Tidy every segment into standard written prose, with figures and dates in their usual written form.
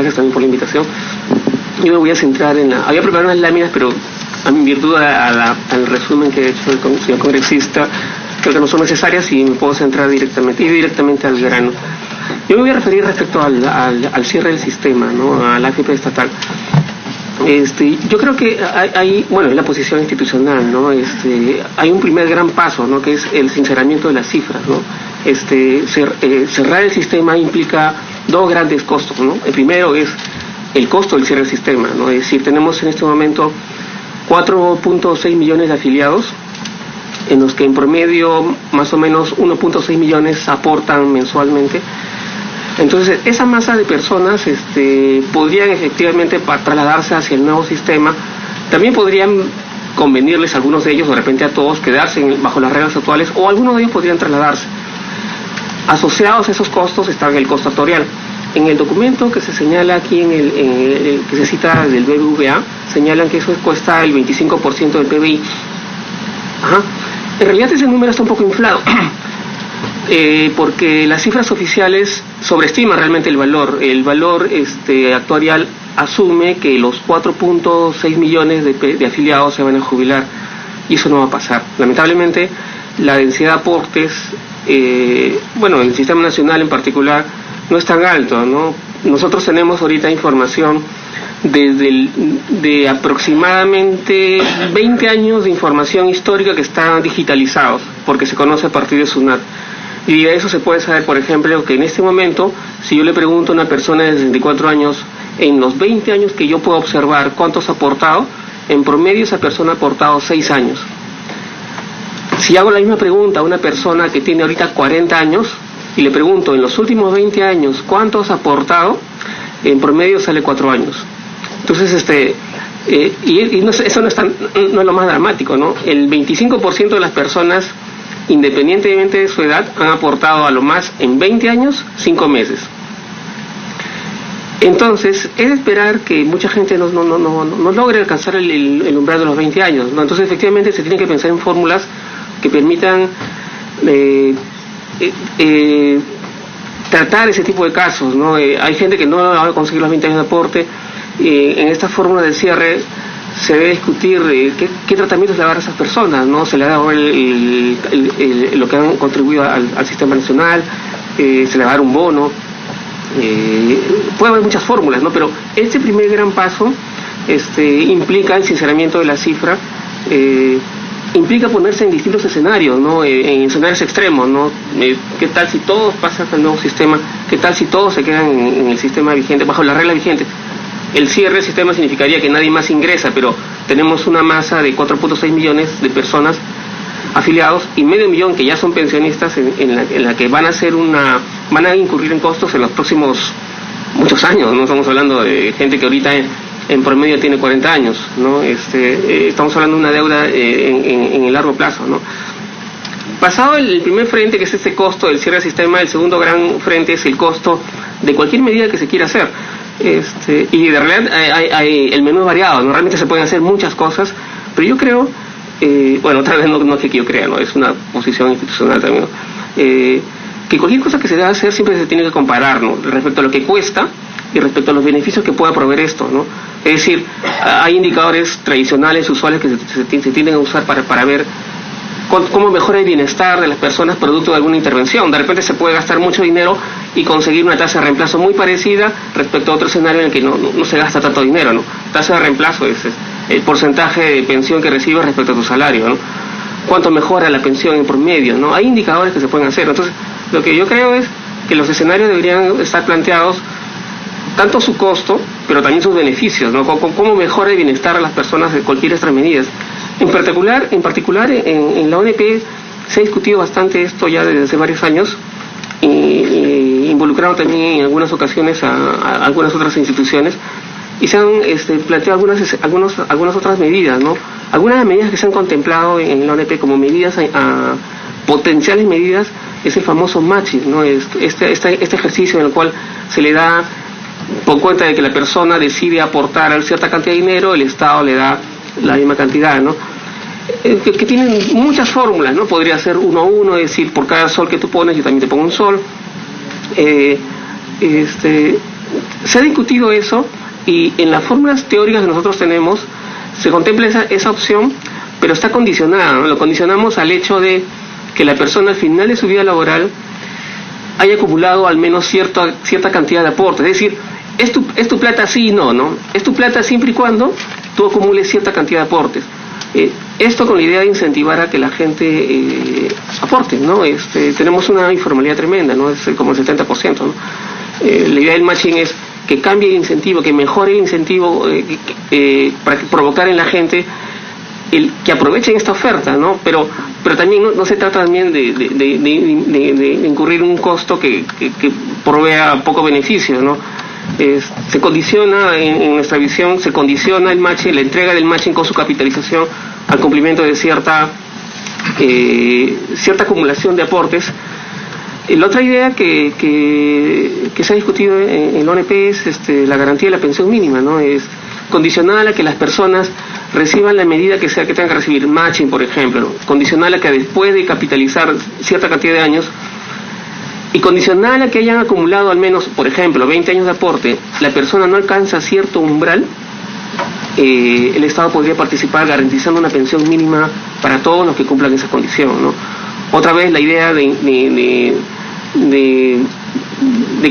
gracias también por la invitación. Yo me voy a centrar había preparado unas láminas, pero en virtud al resumen que ha hecho el señor congresista, creo que no son necesarias y me puedo centrar directamente al grano. Yo me voy a referir respecto al cierre del sistema, ¿no? A la AFP estatal. Yo creo que hay en la posición institucional, ¿no? Hay un primer gran paso, ¿no? Que es el sinceramiento de las cifras, ¿no? Cerrar el sistema implica dos grandes costos, ¿no? El primero es el costo del cierre del sistema, ¿no? Es decir, tenemos en este momento 4.6 millones de afiliados, en los que en promedio más o menos 1.6 millones aportan mensualmente. Entonces, esa masa de personas podrían efectivamente trasladarse hacia el nuevo sistema. También podrían convenirles a algunos de ellos, de repente a todos, quedarse bajo las reglas actuales, o algunos de ellos podrían trasladarse. Asociados a esos costos está el costo actuarial. En el documento que se señala aquí, que se cita del BBVA, señalan que eso cuesta el 25% del PBI. Ajá. En realidad ese número está un poco inflado. Porque las cifras oficiales sobreestiman realmente el valor. El valor actuarial asume que los 4.6 millones de afiliados se van a jubilar, y eso no va a pasar. Lamentablemente, la densidad de aportes, en el sistema nacional en particular, no es tan alto, ¿no? Nosotros tenemos ahorita información de aproximadamente 20 años de información histórica que están digitalizados, porque se conoce a partir de SUNAT. Y de eso se puede saber, por ejemplo, que en este momento, si yo le pregunto a una persona de 64 años, en los 20 años que yo puedo observar cuántos ha aportado, en promedio esa persona ha aportado 6 años. Si hago la misma pregunta a una persona que tiene ahorita 40 años, y le pregunto, en los últimos 20 años, ¿cuántos ha aportado? En promedio sale 4 años. Entonces, eso no es lo más dramático, ¿no? El 25% de las personas, independientemente de su edad, han aportado a lo más en 20 años 5 meses. Entonces, es de esperar que mucha gente no logre alcanzar el umbral de los 20 años, ¿no? Entonces, efectivamente, se tiene que pensar en fórmulas que permitan tratar ese tipo de casos, ¿no? Hay gente que no va a conseguir los 20 años de aporte. En esta fórmula del cierre se debe discutir qué tratamientos le va a dar a esas personas, ¿no? Se le da lo que han contribuido al sistema nacional, se le va a dar un bono, puede haber muchas fórmulas, ¿no? Pero este primer gran paso implica el sinceramiento de la cifra, implica ponerse en distintos escenarios, ¿no? En escenarios extremos, ¿no? ¿Qué tal si todos pasan al nuevo sistema? ¿Qué tal si todos se quedan en el sistema vigente, bajo la regla vigente? El cierre del sistema significaría que nadie más ingresa, pero tenemos una masa de 4.6 millones de personas afiliados y medio millón que ya son pensionistas en la que van a incurrir en costos en los próximos muchos años, ¿no? Estamos hablando de gente que ahorita en promedio tiene 40 años, ¿no? Estamos hablando de una deuda en el largo plazo, ¿no? Pasado el primer frente, que es este costo del cierre del sistema, el segundo gran frente es el costo de cualquier medida que se quiera hacer. Y de realidad el menú es variado, ¿no? Realmente se pueden hacer muchas cosas, pero yo creo, otra vez no es que yo crea, ¿no? Es una posición institucional también, ¿no? Que cualquier cosa que se deba hacer siempre se tiene que comparar, ¿no? Respecto a lo que cuesta y respecto a los beneficios que pueda proveer esto, ¿no? Es decir, hay indicadores tradicionales, usuales, que se tienden a usar para ver cómo mejora el bienestar de las personas producto de alguna intervención. De repente se puede gastar mucho dinero y conseguir una tasa de reemplazo muy parecida respecto a otro escenario en el que no se gasta tanto dinero, ¿no? Tasa de reemplazo es el porcentaje de pensión que recibes respecto a tu salario, ¿no? Cuánto mejora la pensión en promedio, ¿no? Hay indicadores que se pueden hacer. Entonces, lo que yo creo es que los escenarios deberían estar planteados tanto su costo, pero también sus beneficios, ¿no? Cómo mejora el bienestar a las personas de cualquier de estas medidas. En particular, en la ONP se ha discutido bastante esto ya desde hace varios años, y involucrado también en algunas ocasiones a algunas otras instituciones, y se han planteado algunas otras medidas, ¿no? Algunas de las medidas que se han contemplado en la ONP como medidas potenciales medidas es el famoso matching, ¿no? Este ejercicio en el cual se le da, por cuenta de que la persona decide aportar a cierta cantidad de dinero, el Estado le da la misma cantidad, ¿no? Que tienen muchas fórmulas, ¿no? Podría ser 1 a 1, es decir, por cada sol que tú pones yo también te pongo un sol. Se ha discutido eso y en las fórmulas teóricas que nosotros tenemos se contempla esa opción, pero está condicionada, ¿no? Lo condicionamos al hecho de que la persona al final de su vida laboral haya acumulado al menos cierta cantidad de aportes. Es decir, es tu plata sí y no, ¿no? Es tu plata siempre y cuando tú acumules cierta cantidad de aportes. Esto con la idea de incentivar a que la gente aporte, ¿no? Tenemos una informalidad tremenda, ¿no? Es como el 70%, ¿no? La idea del matching es que cambie el incentivo, que mejore el incentivo para provocar en la gente que aprovechen esta oferta, ¿no? Pero también no se trata también de incurrir un costo que provea poco beneficio, ¿no? Se condiciona, en nuestra visión, se condiciona el matching, la entrega del matching con su capitalización al cumplimiento de cierta acumulación de aportes. La otra idea que se ha discutido en la ONP es la garantía de la pensión mínima, ¿no? Es condicional a que las personas reciban la medida que sea que tengan que recibir, matching, por ejemplo, ¿no? Condicional a que después de capitalizar cierta cantidad de años y condicional a que hayan acumulado al menos, por ejemplo, 20 años de aporte, la persona no alcanza cierto umbral, el Estado podría participar garantizando una pensión mínima para todos los que cumplan esa condición, ¿no? Otra vez la idea de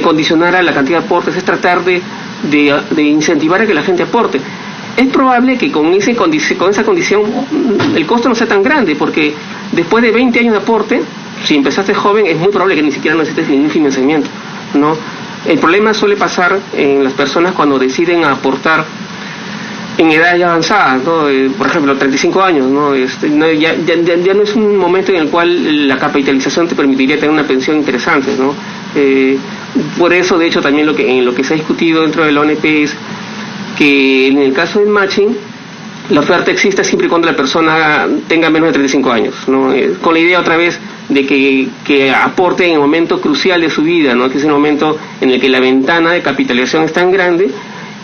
condicionar a la cantidad de aportes es tratar de incentivar a que la gente aporte. Es probable que con esa condición el costo no sea tan grande, porque después de 20 años de aporte, si empezaste joven, es muy probable que ni siquiera necesites ningún financiamiento, ¿no? El problema suele pasar en las personas cuando deciden aportar en edad ya avanzada, ¿no? Por ejemplo, 35 años, ¿no? Ya no es un momento en el cual la capitalización te permitiría tener una pensión interesante, ¿no? Por eso, de hecho, también en lo que se ha discutido dentro de la ONP es que en el caso del matching, la oferta exista siempre y cuando la persona tenga menos de 35 años, ¿no? Con la idea otra vez de que aporte en el momento crucial de su vida, ¿no? Que es el momento en el que la ventana de capitalización es tan grande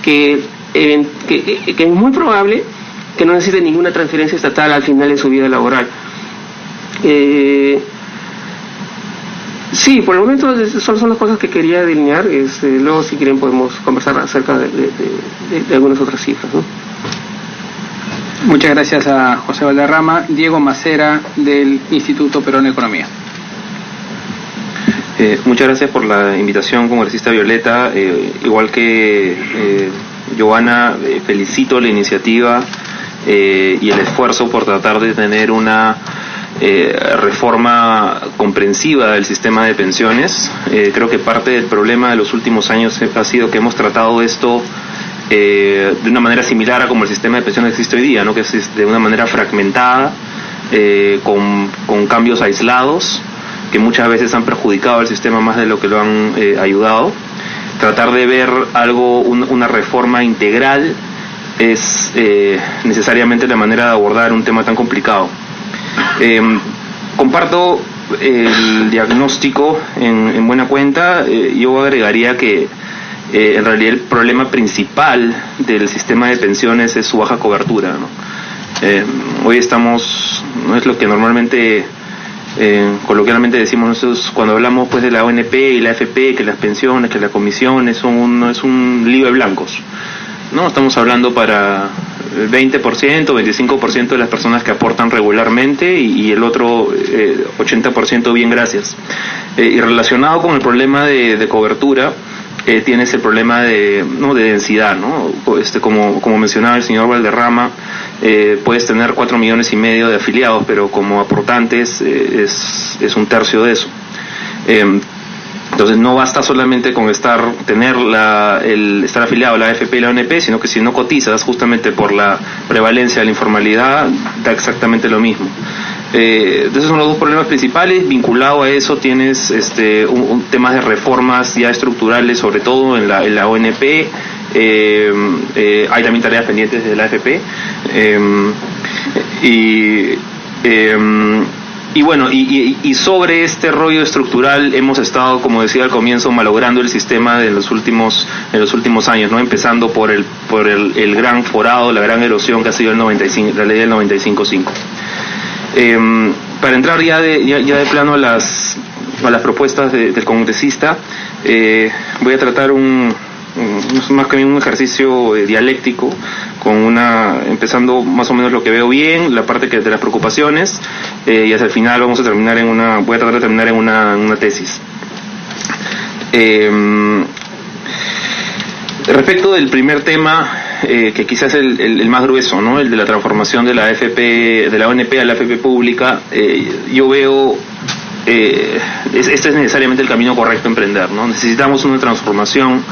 que es muy probable que no necesite ninguna transferencia estatal al final de su vida laboral. Sí, por el momento solo son las cosas que quería delinear. Luego, si quieren, podemos conversar acerca de algunas otras cifras, ¿no? Muchas gracias a José Valderrama. Diego Macera, del Instituto Perón de Economía. Muchas gracias por la invitación, congresista Violeta. Igual que Joana, felicito la iniciativa y el esfuerzo por tratar de tener una reforma comprensiva del sistema de pensiones. Creo que parte del problema de los últimos años ha sido que hemos tratado esto de una manera similar a como el sistema de pensiones existe hoy día, ¿no? Que es de una manera fragmentada, con cambios aislados que muchas veces han perjudicado al sistema más de lo que lo han ayudado. Tratar de ver una reforma integral es necesariamente la manera de abordar un tema tan complicado. Comparto el diagnóstico en buena cuenta. Yo agregaría que en realidad el problema principal del sistema de pensiones es su baja cobertura, ¿no? Hoy no es lo que normalmente coloquialmente decimos nosotros cuando hablamos pues de la ONP y la AFP, que las pensiones, que las comisiones es un libro de blancos, ¿no? Estamos hablando para el 20%, 25% de las personas que aportan regularmente y el otro 80% bien gracias. Y relacionado con el problema de cobertura, tienes el problema de densidad, ¿no? Como mencionaba el señor Valderrama, puedes tener 4,5 millones de afiliados, pero como aportantes es un tercio de eso. Entonces no basta solamente con estar afiliado a la AFP y la ONP, sino que si no cotizas justamente por la prevalencia de la informalidad, da exactamente lo mismo. Entonces son los dos problemas principales. Vinculado a eso tienes temas de reformas ya estructurales, sobre todo en la ONP. Hay también tareas pendientes de la AFP. Y bueno, y sobre este rollo estructural hemos estado, como decía al comienzo, malogrando el sistema en los últimos años, ¿no? Empezando por el gran forado, la gran erosión que ha sido la ley del 95.5. Para entrar ya de plano a las propuestas del congresista, voy a tratar un es más que bien un ejercicio dialéctico, empezando más o menos lo que veo bien, la parte de las preocupaciones, y hacia el final voy a tratar de terminar en una tesis. Respecto del primer tema, que quizás es el más grueso, ¿no? El de la transformación de la ONP a la AFP pública, yo veo este es necesariamente el camino correcto a emprender, ¿no? Necesitamos una transformación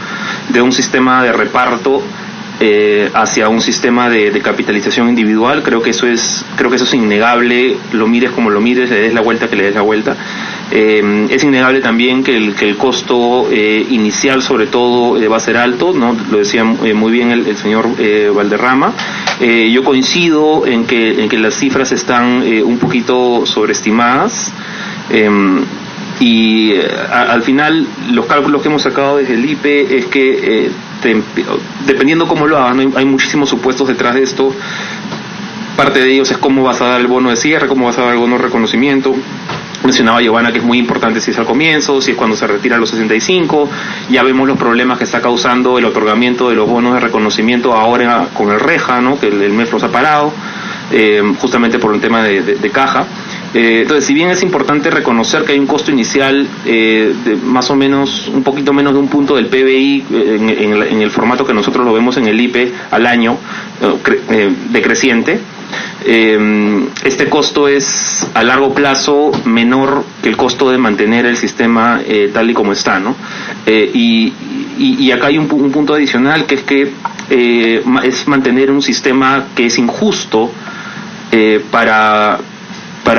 de un sistema de reparto hacia un sistema de capitalización individual. Creo que eso es innegable, lo mires como lo mires, le des la vuelta que le des la vuelta. Es innegable también que el costo inicial, sobre todo, va a ser alto, ¿no? Lo decía muy bien el señor Valderrama. Yo coincido en que las cifras están un poquito sobreestimadas. Y al final los cálculos que hemos sacado desde el IPE es que dependiendo cómo lo hagas, ¿no? Hay muchísimos supuestos detrás de esto. Parte de ellos es cómo vas a dar el bono de cierre, cómo vas a dar el bono de reconocimiento. Mencionaba Giovanna que es muy importante si es al comienzo, si es cuando se retira a los 65. Ya vemos los problemas que está causando el otorgamiento de los bonos de reconocimiento ahora con el REJA, ¿no? Que el MEF los ha parado, justamente por un tema de caja. Entonces, si bien es importante reconocer que hay un costo inicial de más o menos, un poquito menos de un punto del PBI en el formato que nosotros lo vemos en el IPE al año, decreciente, este costo es a largo plazo menor que el costo de mantener el sistema tal y como está, ¿no? Y acá hay un punto adicional, que es que es mantener un sistema que es injusto para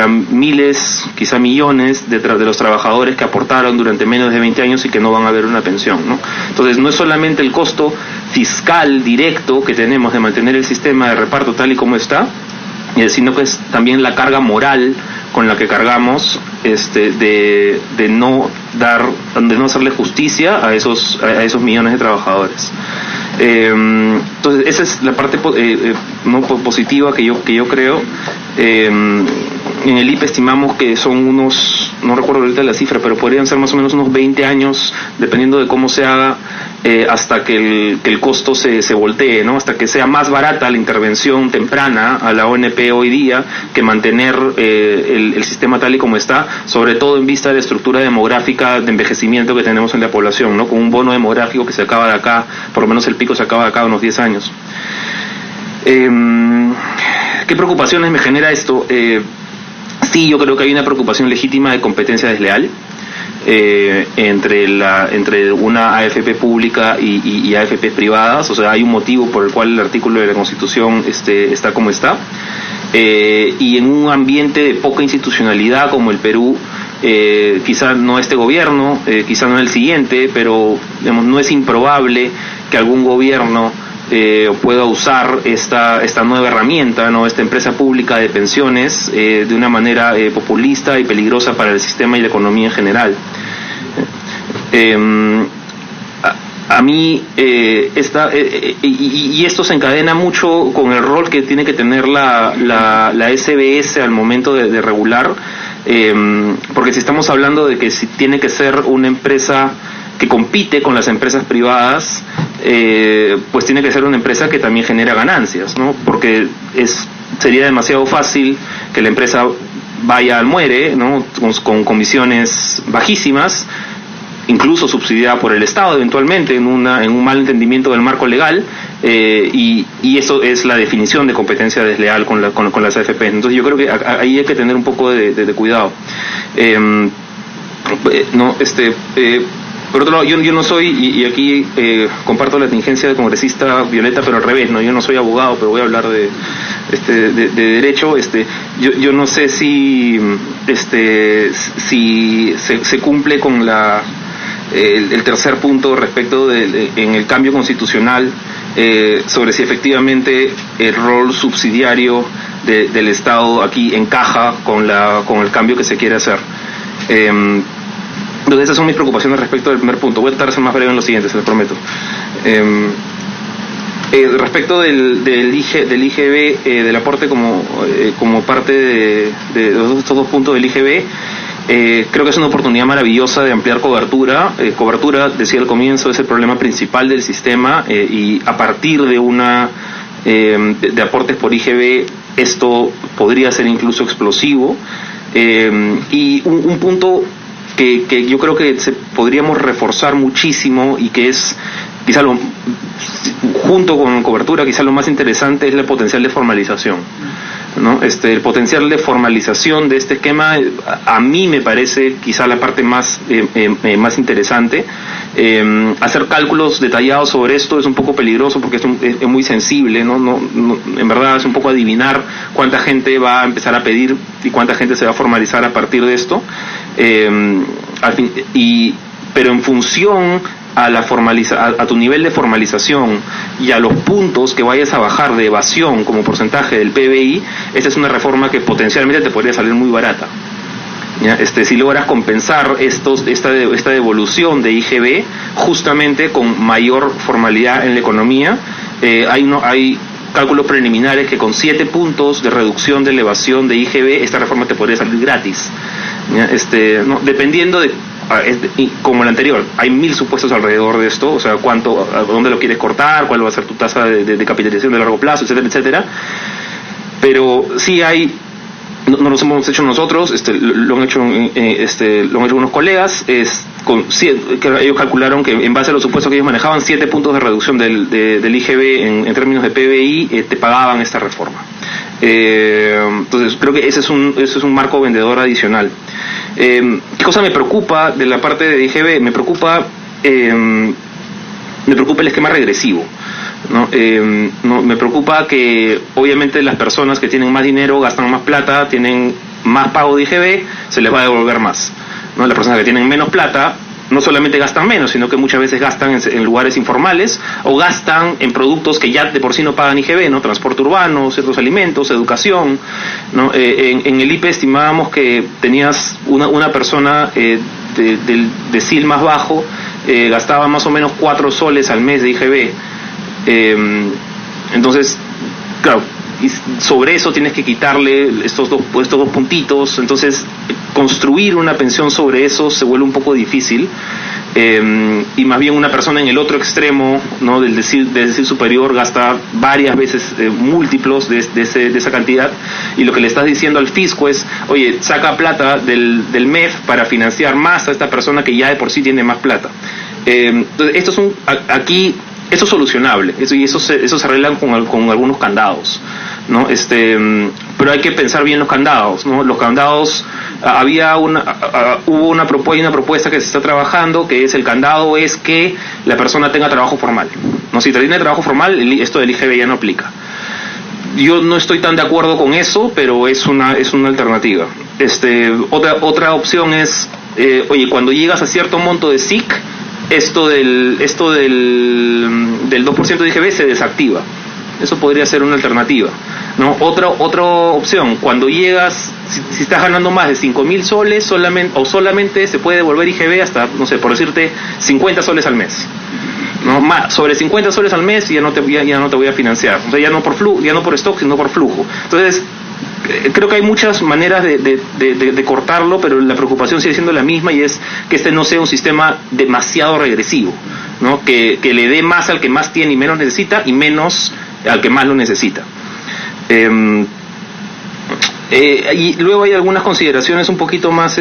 miles, quizá millones de los trabajadores que aportaron durante menos de 20 años y que no van a ver una pensión, ¿no? Entonces, no es solamente el costo fiscal directo que tenemos de mantener el sistema de reparto tal y como está, sino que es también la carga moral con la que cargamos de no hacerle justicia a esos millones de trabajadores. Entonces, esa es la parte no positiva que yo creo. En el IPE estimamos que son unos, no recuerdo ahorita la cifra, pero podrían ser más o menos unos 20 años, dependiendo de cómo se haga, hasta que el costo se voltee, ¿no? Hasta que sea más barata la intervención temprana a la ONP hoy día que mantener el sistema tal y como está, sobre todo en vista de la estructura demográfica de envejecimiento que tenemos en la población, ¿no? Con un bono demográfico que se acaba de acá, por lo menos el pico se acaba de acá unos 10 años. ¿Qué preocupaciones me genera esto? Sí, yo creo que hay una preocupación legítima de competencia desleal entre una AFP pública y AFP privadas. O sea, hay un motivo por el cual el artículo de la Constitución está como está. Y en un ambiente de poca institucionalidad como el Perú, quizá no este gobierno, quizá no el siguiente, pero digamos, no es improbable que algún gobierno pueda usar esta nueva herramienta, ¿no? Esta empresa pública de pensiones de una manera populista y peligrosa para el sistema y la economía en general. A mí y esto se encadena mucho con el rol que tiene que tener la SBS al momento de regular, porque si estamos hablando de que si tiene que ser una empresa que compite con las empresas privadas, pues tiene que ser una empresa que también genera ganancias, ¿no? Porque sería demasiado fácil que la empresa vaya al muere, ¿no? Con comisiones bajísimas, incluso subsidiada por el Estado eventualmente en un mal entendimiento del marco legal, y eso es la definición de competencia desleal con las AFP. Entonces yo creo que ahí hay que tener un poco de cuidado. Por otro lado, yo no soy, y aquí comparto la tingencia de congresista Violeta, pero al revés, ¿no? Yo no soy abogado, pero voy a hablar de derecho. Yo no sé si se cumple con el tercer punto respecto en el cambio constitucional, sobre si efectivamente el rol subsidiario del Estado aquí encaja con el cambio que se quiere hacer. Entonces, esas son mis preocupaciones respecto del primer punto. Voy a tratar de ser más breve en lo siguiente, se lo prometo. Respecto del IGB, del aporte como parte de estos dos puntos del IGB, Creo que es una oportunidad maravillosa de ampliar cobertura. Cobertura, decía al comienzo, es el problema principal del sistema, y a partir de de aportes por IGB esto podría ser incluso explosivo. Y un punto que yo creo que podríamos reforzar muchísimo, y que es quizá junto con cobertura, quizá lo más interesante, es el potencial de formalización, ¿no? El potencial de formalización de este esquema a mí me parece quizá la parte más interesante. Hacer cálculos detallados sobre esto es un poco peligroso porque es muy sensible, ¿no? En verdad es un poco adivinar cuánta gente va a empezar a pedir y cuánta gente se va a formalizar a partir de esto, pero en función a tu nivel de formalización y a los puntos que vayas a bajar de evasión como porcentaje del PBI, esta es una reforma que potencialmente te podría salir muy barata. ¿Ya? Si logras compensar esta devolución de IGB justamente con mayor formalidad en la economía, hay cálculos preliminares que con 7 puntos de reducción de elevación de IGB esta reforma te podría salir gratis. ¿Ya? Dependiendo de como el anterior, hay 1000 supuestos alrededor de esto, o sea, a dónde lo quieres cortar, cuál va a ser tu tasa de capitalización de largo plazo, etcétera, etcétera. Pero sí hay, no los hemos hecho nosotros, lo han hecho unos colegas, que ellos calcularon que en base a los supuestos que ellos manejaban, 7 puntos de reducción del IGB en términos de PBI te pagaban esta reforma. Entonces creo que ese es un marco vendedor adicional. ¿Qué cosa me preocupa de la parte de IGB? Me preocupa el esquema regresivo, ¿no? Me preocupa que obviamente las personas que tienen más dinero gastan más plata, tienen más pago de IGB, se les va a devolver más, ¿no? Las personas que tienen menos plata no solamente gastan menos, sino que muchas veces gastan en lugares informales o gastan en productos que ya de por sí no pagan IGB, ¿no? Transporte urbano, ciertos alimentos, educación, ¿no? En el IPE estimábamos que tenías una persona de CIL más bajo, gastaba más o menos 4 soles al mes de IGB. Entonces, claro, y sobre eso tienes que quitarle estos dos puntitos. Entonces construir una pensión sobre eso se vuelve un poco difícil, y más bien una persona en el otro extremo, ¿no? del decil superior gasta varias veces múltiplos de esa cantidad, y lo que le estás diciendo al fisco es, oye, saca plata del MEF para financiar más a esta persona que ya de por sí tiene más plata. Entonces esto es solucionable, eso se arreglan con algunos candados, ¿no? Pero hay que pensar bien los candados, ¿no? Los candados, hubo una propuesta que se está trabajando, que es el candado es que la persona tenga trabajo formal, ¿no? Si tiene trabajo formal, esto del IGB ya no aplica. Yo no estoy tan de acuerdo con eso, pero es una alternativa. Otra opción es, oye, cuando llegas a cierto monto de SIC, esto del 2% de IGB se desactiva. Eso podría ser una alternativa, ¿no? Otra opción, cuando llegas, si estás ganando más de 5.000 soles, solamente se puede devolver IGB hasta, no sé, por decirte, 50 soles al mes, ¿no? Sobre 50 soles al mes ya no te voy a financiar. O sea, ya no por stock, sino por flujo. Entonces, creo que hay muchas maneras de cortarlo, pero la preocupación sigue siendo la misma, y es que no sea un sistema demasiado regresivo, ¿no? Que le dé más al que más tiene y menos necesita, y menos al que más lo necesita. Y luego hay algunas consideraciones un poquito más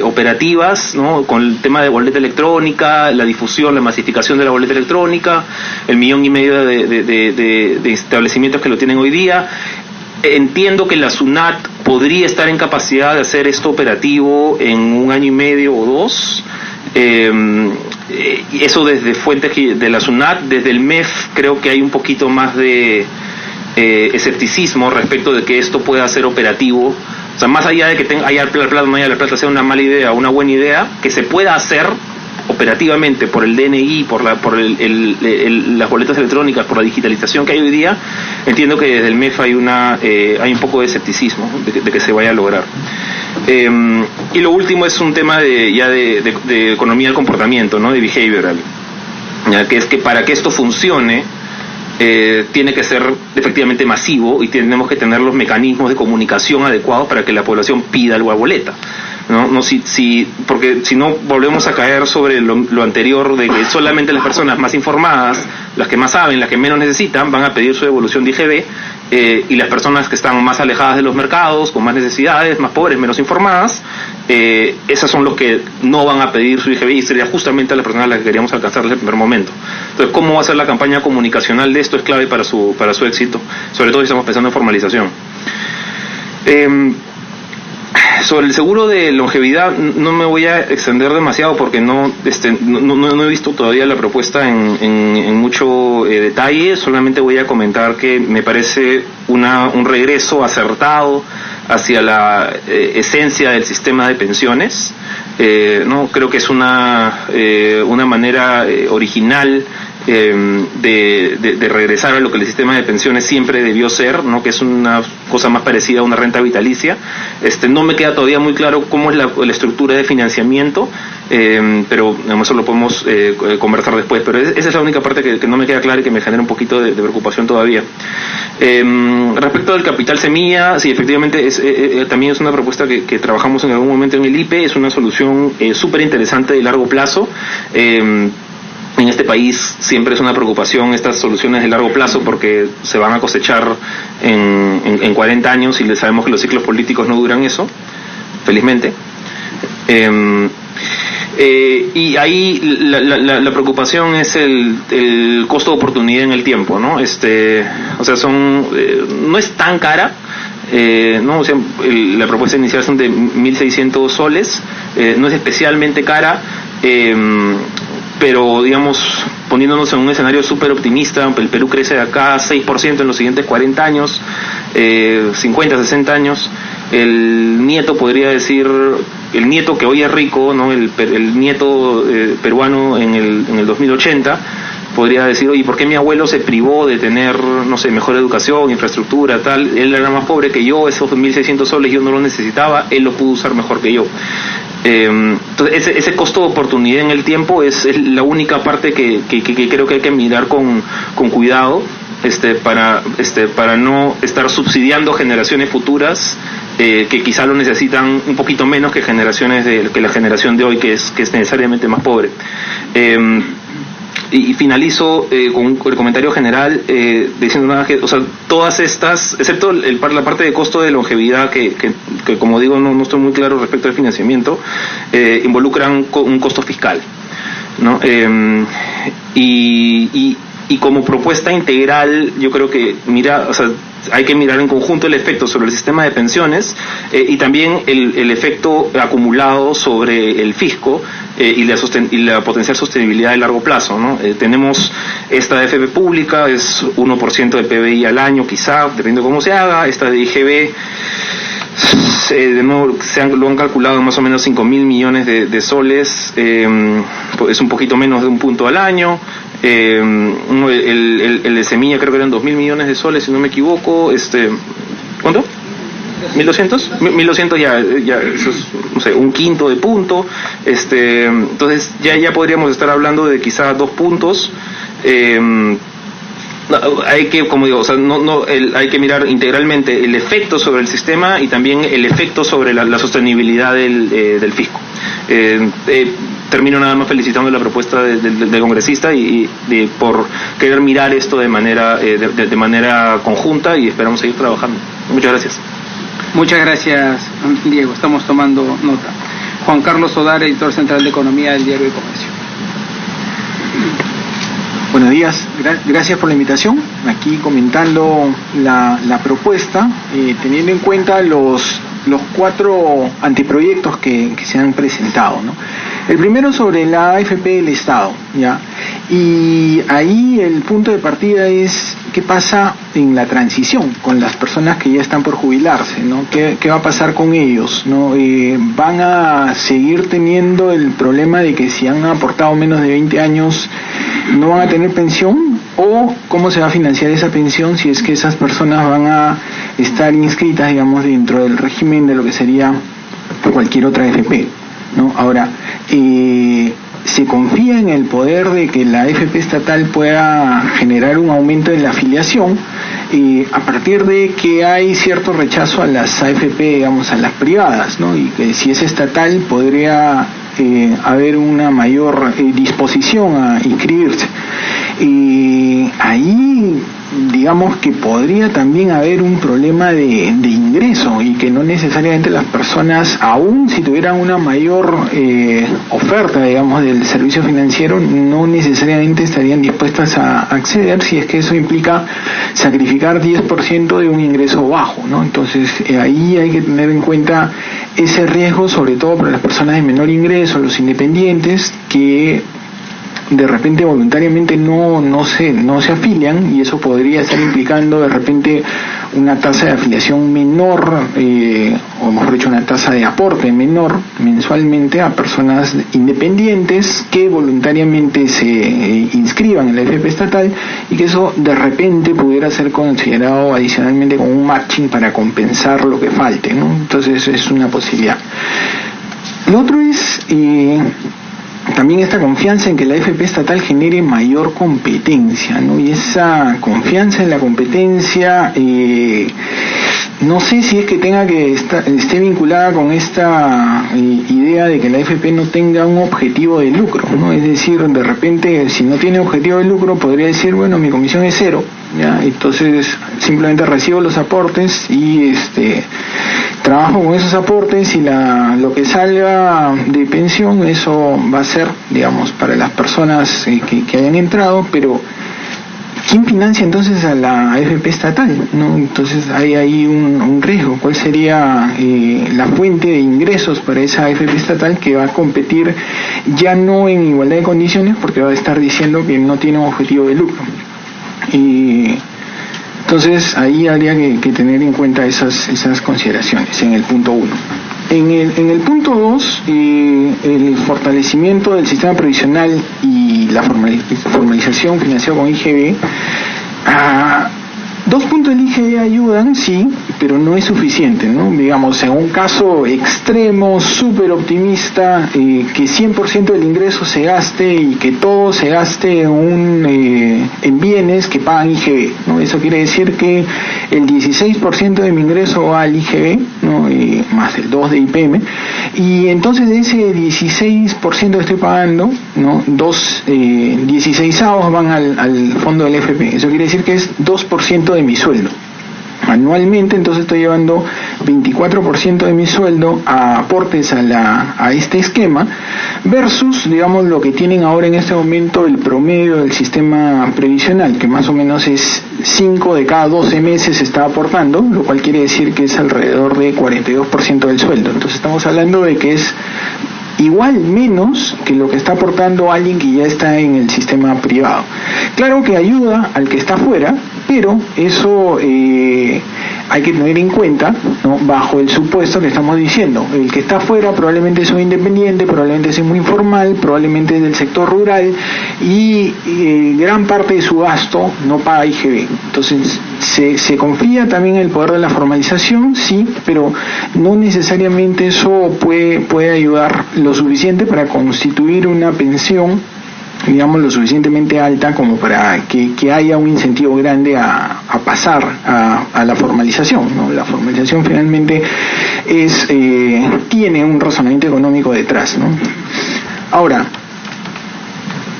operativas, ¿no? Con el tema de boleta electrónica, la difusión, la masificación de la boleta electrónica, 1,5 millones de establecimientos que lo tienen hoy día. Entiendo que la SUNAT podría estar en capacidad de hacer esto operativo en 1 año y medio o 2. Eso desde fuentes de la SUNAT. Desde el MEF creo que hay un poquito más de escepticismo respecto de que esto pueda ser operativo. O sea, más allá de que haya la plata sea una mala idea o una buena idea, que se pueda hacer operativamente por el DNI, por las boletas electrónicas, por la digitalización que hay hoy día, entiendo que desde el MEF hay un poco de escepticismo de que se vaya a lograr. Y lo último es un tema de economía del comportamiento, ¿no? De behavioral, ¿ya? Que es que para que esto funcione, tiene que ser efectivamente masivo y tenemos que tener los mecanismos de comunicación adecuados para que la población pida el boleta. Porque si no volvemos a caer sobre lo anterior de que solamente las personas más informadas, las que más saben, las que menos necesitan, van a pedir su devolución de IGB, y las personas que están más alejadas de los mercados, con más necesidades, más pobres, menos informadas, esas son los que no van a pedir su IGB, y sería justamente a las personas a las que queríamos alcanzar desde el primer momento. Entonces, ¿cómo va a ser la campaña comunicacional de esto? Es clave para su éxito, sobre todo si estamos pensando en formalización. Sobre el seguro de longevidad no me voy a extender demasiado porque no he visto todavía la propuesta en mucho detalle. Solamente voy a comentar que me parece un regreso acertado hacia la esencia del sistema de pensiones. Creo que es una manera original de regresar a lo que el sistema de pensiones siempre debió ser, que es una cosa más parecida a una renta vitalicia. No me queda todavía muy claro cómo es la estructura de financiamiento, pero eso lo podemos conversar después, pero esa es la única parte que no me queda clara y que me genera un poquito de preocupación todavía. Respecto del capital semilla, sí, efectivamente también es una propuesta que trabajamos en algún momento en el IPE. Es una solución súper interesante de largo plazo. En este país siempre es una preocupación estas soluciones de largo plazo porque se van a cosechar en 40 años y sabemos que los ciclos políticos no duran eso, felizmente. Y ahí la preocupación es el costo de oportunidad en el tiempo, ¿no? No es tan cara. La propuesta inicial son de 1.600 soles, no es especialmente cara, pero digamos, poniéndonos en un escenario súper optimista, el Perú crece de acá 6% en los siguientes 40 años, 50, 60 años, el nieto que hoy es rico, ¿no? el nieto peruano en el 2080, podría decir, oye, ¿por qué mi abuelo se privó de tener, mejor educación, infraestructura, tal? Él era más pobre que yo, esos 1.600 soles yo no los necesitaba, él los pudo usar mejor que yo. Entonces ese costo de oportunidad en el tiempo es la única parte que creo que hay que mirar con cuidado, para no estar subsidiando generaciones futuras que quizá lo necesitan un poquito menos que la generación de hoy, que es necesariamente más pobre. Y finalizo con el comentario general diciendo nada que, todas estas, excepto la parte de costo de longevidad que como digo no estoy muy claro respecto al financiamiento, involucran un costo fiscal, ¿no? Y como propuesta integral yo creo que hay que mirar en conjunto el efecto sobre el sistema de pensiones y también el efecto acumulado sobre el fisco y la potencial sostenibilidad de largo plazo, ¿no? Tenemos esta de AFP pública, es 1% del PBI al año quizá, dependiendo de cómo se haga. Esta de IGB de nuevo lo han calculado en más o menos 5.000 millones de soles, es un poquito menos de un punto al año. El de semilla creo que eran 2.000 millones de soles, si no me equivoco. ¿Cuánto? 1.200. 1.200 ya eso es, un quinto de punto. Entonces ya podríamos estar hablando de quizá 2 puntos. Hay que, como digo, hay que mirar integralmente el efecto sobre el sistema y también el efecto sobre la sostenibilidad del fisco. Termino nada más felicitando la propuesta del congresista y por querer mirar esto de manera conjunta, y esperamos seguir trabajando. Muchas gracias. Muchas gracias, Diego. Estamos tomando nota. Juan Carlos Sodar, editor central de Economía del Diario de Comercio. Buenos días, gracias por la invitación. Aquí comentando la propuesta, teniendo en cuenta los 4 anteproyectos que se han presentado, ¿no? El primero sobre la AFP del Estado, ¿ya? Y ahí el punto de partida es qué pasa en la transición con las personas que ya están por jubilarse, ¿no? ¿Qué va a pasar con ellos, ¿no? ¿Van a seguir teniendo el problema de que si han aportado menos de 20 años no van a tener pensión? ¿O cómo se va a financiar esa pensión si es que esas personas van a estar inscritas, digamos, dentro del régimen de lo que sería cualquier otra AFP, ¿no? Ahora, se confía en el poder de que la AFP estatal pueda generar un aumento en la afiliación, a partir de que hay cierto rechazo a las AFP, digamos, a las privadas, ¿no? Y que si es estatal podría haber una mayor disposición a inscribirse. Ahí, digamos que podría también haber un problema de ingreso, y que no necesariamente las personas, aún si tuvieran una mayor oferta, digamos, del servicio financiero, no necesariamente estarían dispuestas a acceder, si es que eso implica sacrificar 10% de un ingreso bajo, ¿no? Entonces ahí hay que tener en cuenta ese riesgo, sobre todo para las personas de menor ingreso, los independientes, que de repente voluntariamente no se afilian, y eso podría estar implicando de repente una tasa de afiliación menor, o mejor dicho, una tasa de aporte menor mensualmente a personas independientes que voluntariamente se inscriban en la AFP estatal, y que eso de repente pudiera ser considerado adicionalmente como un matching para compensar lo que falte, ¿no? Entonces es una posibilidad. Lo otro es también esta confianza en que la AFP estatal genere mayor competencia, ¿no? Y esa confianza en la competencia, no sé si es que esté vinculada con esta idea de que la AFP no tenga un objetivo de lucro, ¿no? Es decir, de repente, si no tiene objetivo de lucro, podría decir, bueno, mi comisión es cero, ¿ya? Entonces simplemente recibo los aportes y trabajo con esos aportes, y lo que salga de pensión, eso va a ser, digamos, para las personas que hayan entrado, pero ¿quién financia entonces a la AFP estatal, ¿no? Entonces hay ahí un riesgo. ¿Cuál sería la fuente de ingresos para esa AFP estatal, que va a competir ya no en igualdad de condiciones, porque va a estar diciendo que no tiene un objetivo de lucro? Entonces ahí habría que tener en cuenta esas consideraciones en el punto 1. En el punto 2, el fortalecimiento del sistema previsional y la formalización financiada con IGB. 2 puntos del IGB ayudan, sí, pero no es suficiente, ¿no? Digamos, en un caso extremo, súper optimista, que 100% del ingreso se gaste, y que todo se gaste en bienes que pagan IGB, ¿no? Eso quiere decir que el 16% de mi ingreso va al IGB, ¿no? Más el 2% de IPM, y entonces de ese 16% que estoy pagando, ¿no? 16avos van al fondo del FP. Eso quiere decir que es 2% de mi sueldo anualmente. Entonces estoy llevando 24% de mi sueldo a aportes a este esquema, versus, digamos, lo que tienen ahora en este momento el promedio del sistema previsional, que más o menos es 5 de cada 12 meses está aportando, lo cual quiere decir que es alrededor de 42% del sueldo. Entonces estamos hablando de que es igual menos que lo que está aportando alguien que ya está en el sistema privado. Claro que ayuda al que está afuera, pero eso hay que tener en cuenta, ¿no? Bajo el supuesto que estamos diciendo. El que está afuera probablemente es un independiente, probablemente es muy informal, probablemente es del sector rural, y gran parte de su gasto no paga IGB. Entonces se confía también en el poder de la formalización, sí, pero no necesariamente eso puede ayudar lo suficiente para constituir una pensión, digamos, lo suficientemente alta como para que haya un incentivo grande a pasar a la formalización, ¿no? La formalización finalmente tiene un razonamiento económico detrás, ¿no? Ahora,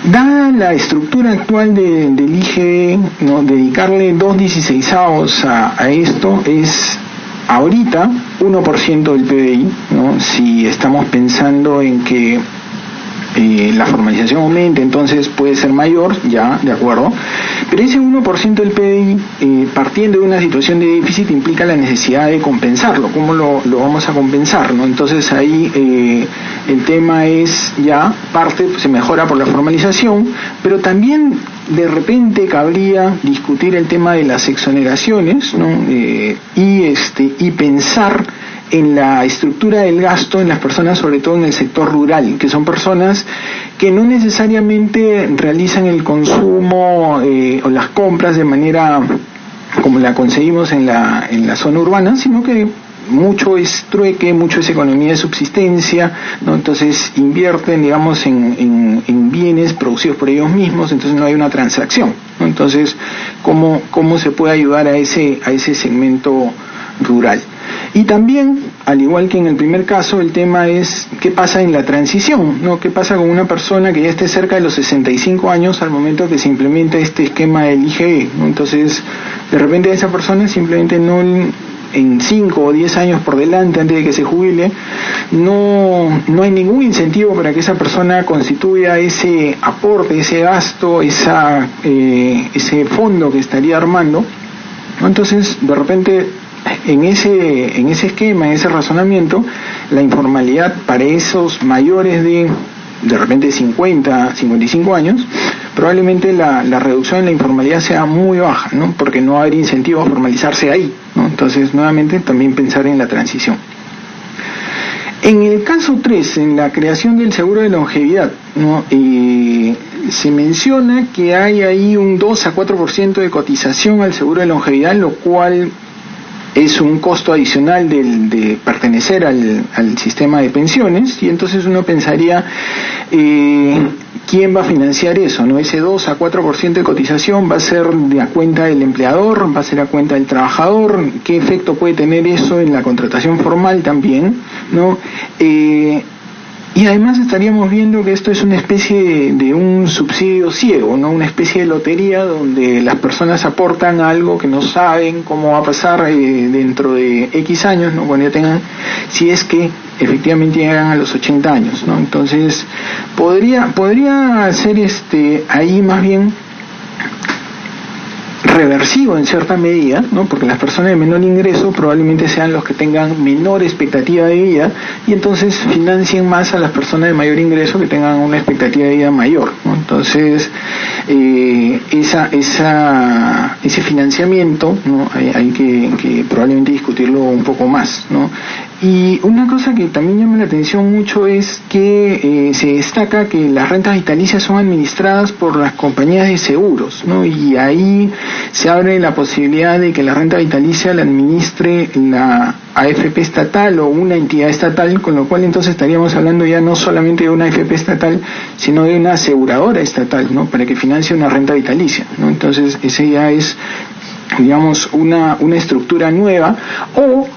dada la estructura actual del IGE, ¿no? Dedicarle 2/16avos a esto es ahorita 1% del PBI, ¿no? Si estamos pensando en que la formalización aumente, entonces puede ser mayor, ya, de acuerdo, pero ese 1% del PBI, partiendo de una situación de déficit, implica la necesidad de compensarlo. ¿Cómo lo vamos a compensar, no? Entonces ahí el tema es, ya, parte se mejora por la formalización, pero también de repente cabría discutir el tema de las exoneraciones, ¿no? Y pensar en la estructura del gasto en las personas, sobre todo en el sector rural, que son personas que no necesariamente realizan el consumo o las compras de manera como la conseguimos en la zona urbana, sino que mucho es trueque, mucho es economía de subsistencia, ¿no? Entonces invierten, digamos, en bienes producidos por ellos mismos, entonces no hay una transacción, ¿no? Entonces, ¿cómo se puede ayudar a ese segmento rural? Y también, al igual que en el primer caso, el tema es qué pasa en la transición, ¿no? ¿Qué pasa con una persona que ya esté cerca de los 65 años al momento que se implementa este esquema del IGE, ¿no? Entonces, de repente a esa persona simplemente no, en 5 o 10 años por delante, antes de que se jubile, no hay ningún incentivo para que esa persona constituya ese aporte, ese gasto, ese fondo que estaría armando, ¿no? Entonces, de repente, en ese esquema, en ese razonamiento, la informalidad para esos mayores de repente 50, 55 años, probablemente la reducción en la informalidad sea muy baja, ¿no? Porque no hay incentivo a formalizarse ahí, ¿no? Entonces, nuevamente, también pensar en la transición. En el caso 3, en la creación del seguro de longevidad, ¿no? Se menciona que hay ahí un 2 a 4% de cotización al seguro de longevidad, lo cual es un costo adicional de pertenecer al sistema de pensiones, y entonces uno pensaría, ¿quién va a financiar eso, no? Ese 2 a 4% de cotización va a ser a cuenta del empleador, va a ser a cuenta del trabajador. ¿Qué efecto puede tener eso en la contratación formal también, no? Y además estaríamos viendo que esto es una especie de un subsidio ciego, ¿no? Una especie de lotería donde las personas aportan algo que no saben cómo va a pasar dentro de X años, ¿no? Cuando ya tengan, si es que efectivamente llegan a los 80 años, ¿no? Entonces, podría ser ahí más bien reversivo en cierta medida, ¿no? Porque las personas de menor ingreso probablemente sean los que tengan menor expectativa de vida, y entonces financien más a las personas de mayor ingreso que tengan una expectativa de vida mayor, ¿no? Entonces, ese financiamiento, ¿no? Hay que probablemente discutirlo un poco más, ¿no? Y una cosa que también llama la atención mucho es que se destaca que las rentas vitalicias son administradas por las compañías de seguros, ¿no? Y ahí se abre la posibilidad de que la renta vitalicia la administre la AFP estatal o una entidad estatal, con lo cual entonces estaríamos hablando ya no solamente de una AFP estatal, sino de una aseguradora estatal, ¿no? Para que financie una renta vitalicia, ¿no? Entonces ese ya es, digamos, una estructura nueva, o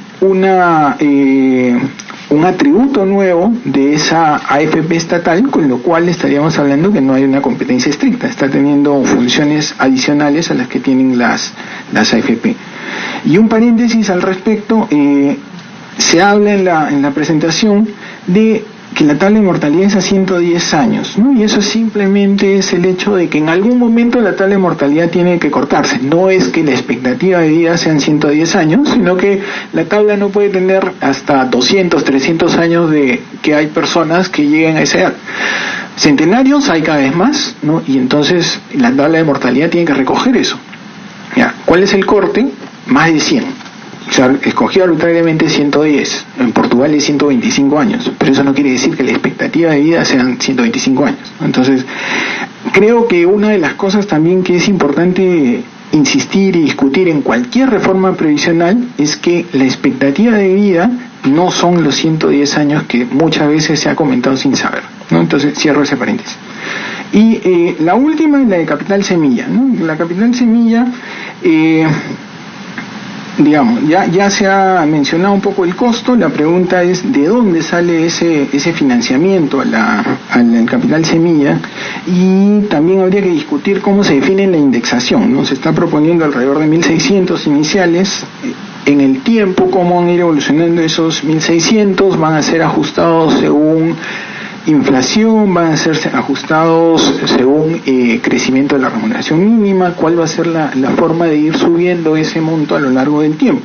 un atributo nuevo de esa AFP estatal, con lo cual estaríamos hablando que no hay una competencia estricta, está teniendo funciones adicionales a las que tienen las AFP. Y un paréntesis al respecto, se habla en la presentación de que la tabla de mortalidad es a 110 años, ¿no? Y eso simplemente es el hecho de que en algún momento la tabla de mortalidad tiene que cortarse. No es que la expectativa de vida sean 110 años, sino que la tabla no puede tener hasta 200, 300 años de que hay personas que lleguen a esa edad. Centenarios hay cada vez más, ¿no? Y entonces la tabla de mortalidad tiene que recoger eso. ¿Ya? ¿Cuál es el corte? Más de 100. O sea, escogió arbitrariamente 110, en Portugal es 125 años, pero eso no quiere decir que la expectativa de vida sean 125 años. Entonces, creo que una de las cosas también que es importante insistir y discutir en cualquier reforma previsional es que la expectativa de vida no son los 110 años que muchas veces se ha comentado sin saber, ¿no? Entonces, cierro ese paréntesis. Y la última es la de Capital Semilla, ¿no? La Capital Semilla, digamos, ya se ha mencionado un poco el costo. La pregunta es de dónde sale ese financiamiento al capital semilla, y también habría que discutir cómo se define la indexación, ¿no? Se está proponiendo alrededor de 1.600 iniciales. En el tiempo, cómo van a ir evolucionando esos 1.600, van a ser ajustados según inflación, van a ser ajustados según crecimiento de la remuneración mínima. ¿Cuál va a ser la forma de ir subiendo ese monto a lo largo del tiempo?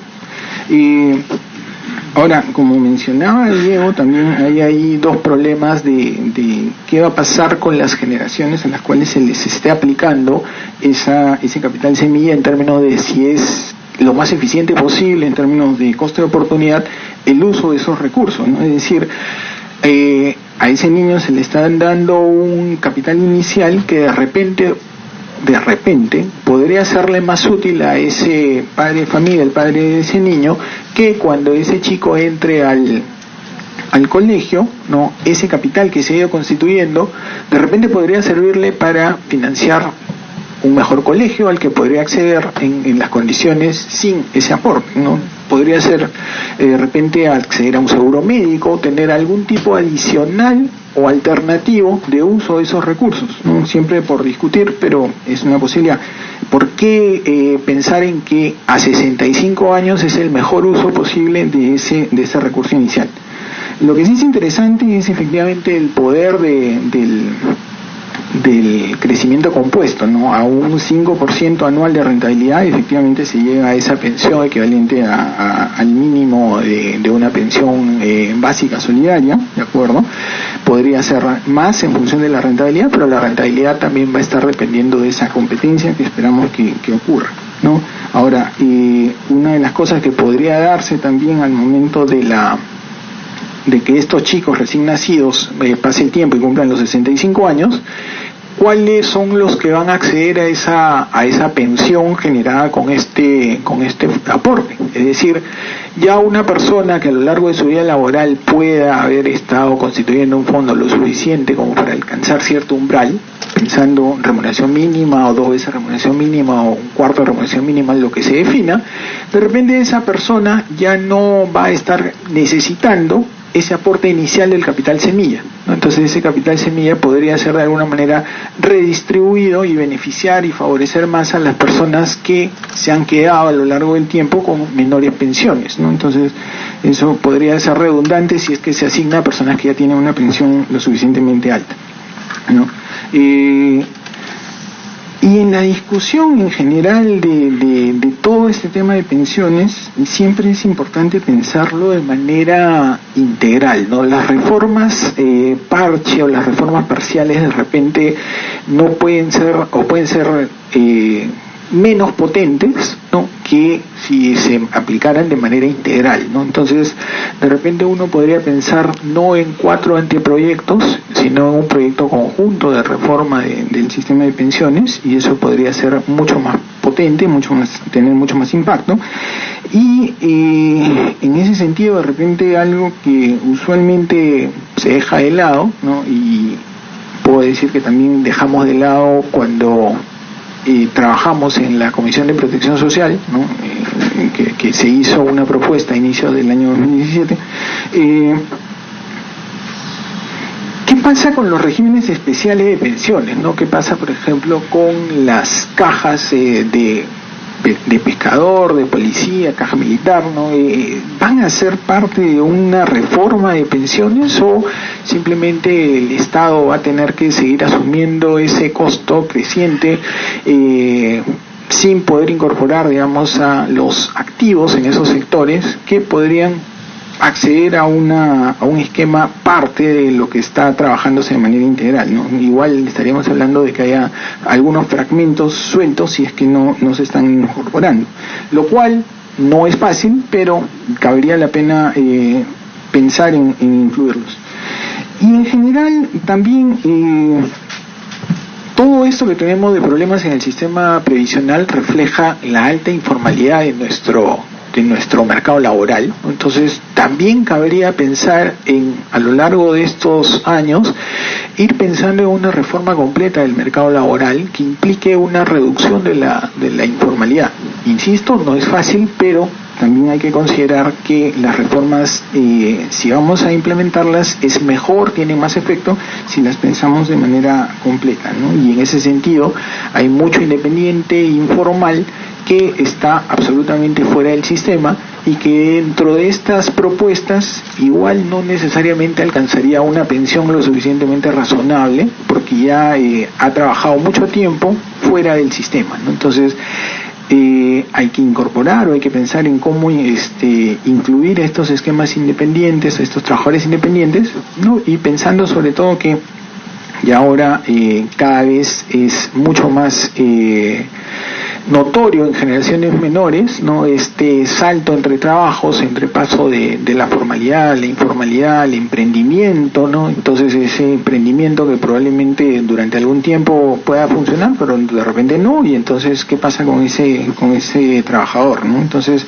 Ahora, como mencionaba Diego, también hay ahí dos problemas de qué va a pasar con las generaciones en las cuales se les esté aplicando ese capital semilla, en términos de si es lo más eficiente posible en términos de costo de oportunidad el uso de esos recursos, ¿no? Es decir, a ese niño se le está dando un capital inicial que de repente de repente, podría serle más útil a ese padre de familia, el padre de ese niño, que cuando ese chico entre al colegio, ¿no? Ese capital que se ha ido constituyendo, de repente podría servirle para financiar un mejor colegio al que podría acceder en las condiciones sin ese aporte, ¿no? Podría ser de repente acceder a un seguro médico, tener algún tipo adicional o alternativo de uso de esos recursos, ¿no? Siempre por discutir, pero es una posibilidad. ¿Por qué pensar en que a 65 años es el mejor uso posible de ese recurso inicial? Lo que sí es interesante es efectivamente el poder del crecimiento compuesto, ¿no? A un 5% anual de rentabilidad efectivamente se llega a esa pensión equivalente al mínimo de una pensión básica solidaria, ¿de acuerdo? Podría ser más en función de la rentabilidad, pero la rentabilidad también va a estar dependiendo de esa competencia que esperamos que ocurra, ¿no? Ahora, una de las cosas que podría darse también al momento de que estos chicos recién nacidos pase el tiempo y cumplan los 65 años, ¿cuáles son los que van a acceder a esa pensión generada con este aporte? Es decir, ya una persona que a lo largo de su vida laboral pueda haber estado constituyendo un fondo lo suficiente como para alcanzar cierto umbral, pensando en remuneración mínima o 2 veces remuneración mínima o un cuarto de remuneración mínima, lo que se defina, de repente esa persona ya no va a estar necesitando ese aporte inicial del capital semilla, ¿no? Entonces ese capital semilla podría ser de alguna manera redistribuido y beneficiar y favorecer más a las personas que se han quedado a lo largo del tiempo con menores pensiones, ¿no? Entonces eso podría ser redundante si es que se asigna a personas que ya tienen una pensión lo suficientemente alta, ¿no? Y en la discusión en general de todo este tema de pensiones, siempre es importante pensarlo de manera integral, ¿no? Las reformas parche o las reformas parciales de repente no pueden ser o pueden ser menos potentes, ¿no?, que si se aplicaran de manera integral, ¿no? Entonces, de repente uno podría pensar no en 4 anteproyectos, sino en un proyecto conjunto de reforma del sistema de pensiones, y eso podría ser mucho más potente, tener mucho más impacto. Y en ese sentido, de repente algo que usualmente se deja de lado, ¿no?, y puedo decir que también dejamos de lado cuando trabajamos en la Comisión de Protección Social, ¿no?, que se hizo una propuesta a inicios del año 2017. ¿Qué pasa con los regímenes especiales de pensiones, ¿no? ¿Qué pasa, por ejemplo, con las cajas de pescador, de policía, caja militar, ¿no? ¿Van a ser parte de una reforma de pensiones o simplemente el Estado va a tener que seguir asumiendo ese costo creciente sin poder incorporar, digamos, a los activos en esos sectores que podrían acceder a un esquema parte de lo que está trabajándose de manera integral, ¿no? Igual estaríamos hablando de que haya algunos fragmentos sueltos si es que no se están incorporando, lo cual no es fácil, pero cabría la pena pensar en incluirlos. Y en general también todo esto que tenemos de problemas en el sistema previsional refleja la alta informalidad de nuestro mercado laboral. Entonces también cabría pensar a lo largo de estos años, ir pensando en una reforma completa del mercado laboral que implique una reducción de la informalidad. Insisto, no es fácil, pero también hay que considerar que las reformas, si vamos a implementarlas, es mejor, tienen más efecto si las pensamos de manera completa, ¿no? Y en ese sentido hay mucho independiente informal que está absolutamente fuera del sistema y que dentro de estas propuestas igual no necesariamente alcanzaría una pensión lo suficientemente razonable porque ya ha trabajado mucho tiempo fuera del sistema, ¿no? Entonces hay que incorporar o hay que pensar en cómo incluir estos esquemas independientes, estos trabajadores independientes, ¿no? Y pensando sobre todo que y ahora cada vez es mucho más notorio en generaciones menores, ¿no? Este salto entre trabajos, entre paso de la formalidad, la informalidad, el emprendimiento, ¿no? Entonces ese emprendimiento que probablemente durante algún tiempo pueda funcionar, pero de repente no, y entonces ¿qué pasa con ese trabajador, ¿no? Entonces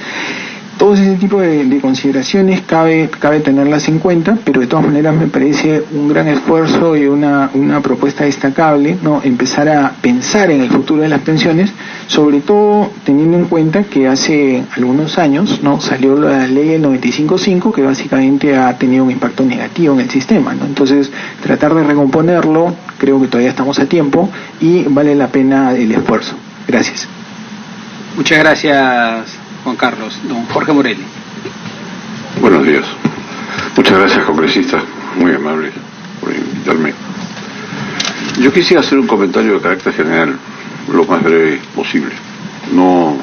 todo ese tipo de consideraciones cabe tenerlas en cuenta, pero de todas maneras me parece un gran esfuerzo y una propuesta destacable, ¿no? Empezar a pensar en el futuro de las pensiones, sobre todo teniendo en cuenta que hace algunos años, ¿no?, salió la ley del 95.5, que básicamente ha tenido un impacto negativo en el sistema, ¿no? Entonces tratar de recomponerlo, creo que todavía estamos a tiempo y vale la pena el esfuerzo. Gracias. Muchas gracias, Juan Carlos. Don Jorge Morelli. Buenos días. Muchas gracias, congresista. Muy amable por invitarme. Yo quisiera hacer un comentario de carácter general, lo más breve posible. No